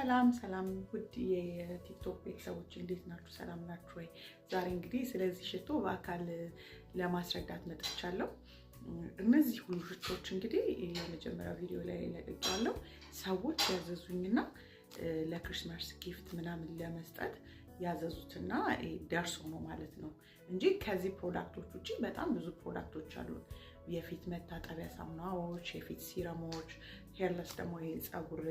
ሰላም ውድ የቲክቶክ ቤተሰቦች እንዴት ናችሁ? ሰላም ናችሁ ወይ? ዛሬ እንግዲህ ስለዚህ ሽቶ በአካል ለማስረዳት መጥቻለሁ። እነዚህ ሁሉ ሽቶዎች እንግዲህ የመጀመሪያው ቪዲዮ ላይ ለቅቄያለሁ። ሰዎች ያዘዙኝና ለክሪስማስ ጊፍት ምናምን ለመስጠት ያዘዙትና ደርሶ ነው ማለት ነው እንጂ ከዚህ ፕሮዳክቶች ውጪ በጣም ብዙ ፕሮዳክቶች አሉ። የፊት መታጠቢያ ሳሙናዎች፣ የፊት ሲረሞች፣ ሄርለስ ደግሞ የፀጉር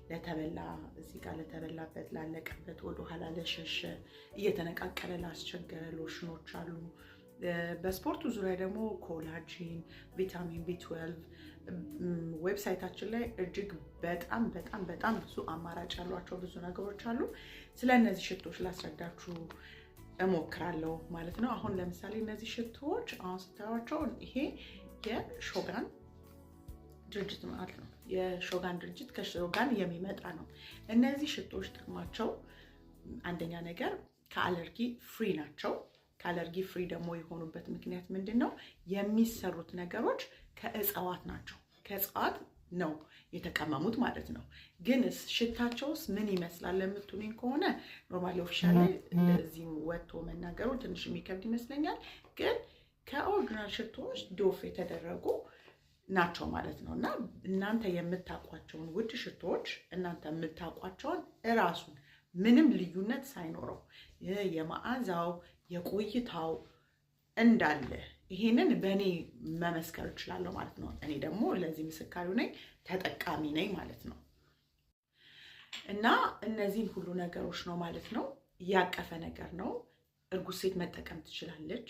ለተበላ እዚህ ጋር ለተበላበት ላለቀበት ወደ ኋላ ለሸሸ እየተነቃቀለ ላስቸገረ ሎሽኖች አሉ። በስፖርቱ ዙሪያ ደግሞ ኮላጂን፣ ቪታሚን B12 ዌብሳይታችን ላይ እጅግ በጣም ብዙ አማራጭ ያሏቸው ብዙ ነገሮች አሉ። ስለነዚህ ሽቶች ላስረዳችሁ እሞክራለሁ ማለት ነው። አሁን ለምሳሌ እነዚህ ሽቶዎች አሁን ስታዩዋቸው ይሄ የሾጋን ድርጅት ማለት ነው። የሾጋን ድርጅት ከሾጋን የሚመጣ ነው። እነዚህ ሽቶዎች ጥቅማቸው አንደኛ ነገር ከአለርጂ ፍሪ ናቸው። ከአለርጂ ፍሪ ደግሞ የሆኑበት ምክንያት ምንድነው? የሚሰሩት ነገሮች ከእጽዋት ናቸው። ከእጽዋት ነው የተቀመሙት ማለት ነው። ግን ሽታቸውስ ምን ይመስላል ለምትሉኝ ከሆነ ኖርማሊ ኦፊሻል ላይ እንደዚህ ወጥቶ መናገሩ ትንሽ የሚከብድ ይመስለኛል። ግን ከኦሪጂናል ሽቶዎች ዶፍ የተደረጉ ናቸው ማለት ነው። እና እናንተ የምታውቋቸውን ውድ ሽቶዎች እናንተ የምታውቋቸውን እራሱን ምንም ልዩነት ሳይኖረው የመዓዛው የቆይታው እንዳለ ይሄንን በእኔ መመስከር እችላለሁ ማለት ነው። እኔ ደግሞ ለዚህ ምስካሪው ነኝ፣ ተጠቃሚ ነኝ ማለት ነው። እና እነዚህን ሁሉ ነገሮች ነው ማለት ነው ያቀፈ ነገር ነው። እርጉዝ ሴት መጠቀም ትችላለች።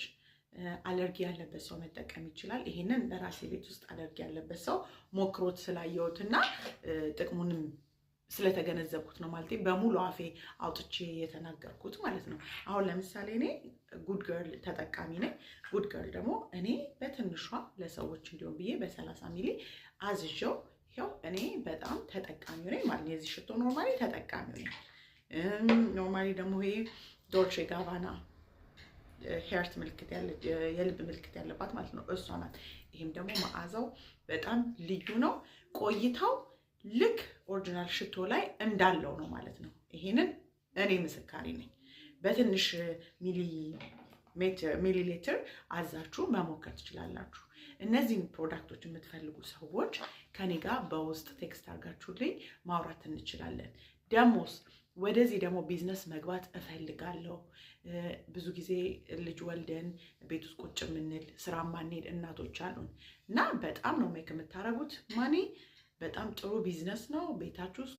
አለርጂ ያለበት ሰው መጠቀም ይችላል። ይሄንን በራሴ ቤት ውስጥ አለርጂ ያለበት ሰው ሞክሮት ስላየሁትና ጥቅሙንም ስለተገነዘብኩት ነው ማለት በሙሉ አፌ አውጥቼ የተናገርኩት ማለት ነው። አሁን ለምሳሌ እኔ ጉድ ገርል ተጠቃሚ ነኝ። ጉድ ገርል ደግሞ እኔ በትንሿ ለሰዎች እንዲሆን ብዬ በ30 ሚሊ አዝዤው ያው እኔ በጣም ተጠቃሚ ነኝ ማለት ነው። የዚህ ሽቶ ኖርማሊ ተጠቃሚ ነኝ። ኖርማሊ ደግሞ ይሄ ዶልቼ ጋባና ሄርት ምልክት ያለ የልብ ምልክት ያለባት ማለት ነው እሷ ናት። ይሄም ደግሞ መዓዛው በጣም ልዩ ነው። ቆይታው ልክ ኦሪጂናል ሽቶ ላይ እንዳለው ነው ማለት ነው። ይሄንን እኔ ምስካሪ ነኝ። በትንሽ ሚሊ ሊትር አዛችሁ መሞከር ትችላላችሁ። እነዚህን ፕሮዳክቶች የምትፈልጉ ሰዎች ከኔ ጋር በውስጥ ቴክስት አድርጋችሁልኝ ማውራት እንችላለን። ደሞስ ወደዚህ ደግሞ ቢዝነስ መግባት እፈልጋለሁ። ብዙ ጊዜ ልጅ ወልደን ቤት ውስጥ ቁጭ የምንል ስራ ማንሄድ እናቶች አሉን እና በጣም ነው ሜክ የምታረጉት ማኒ በጣም ጥሩ ቢዝነስ ነው። ቤታችሁ ውስጥ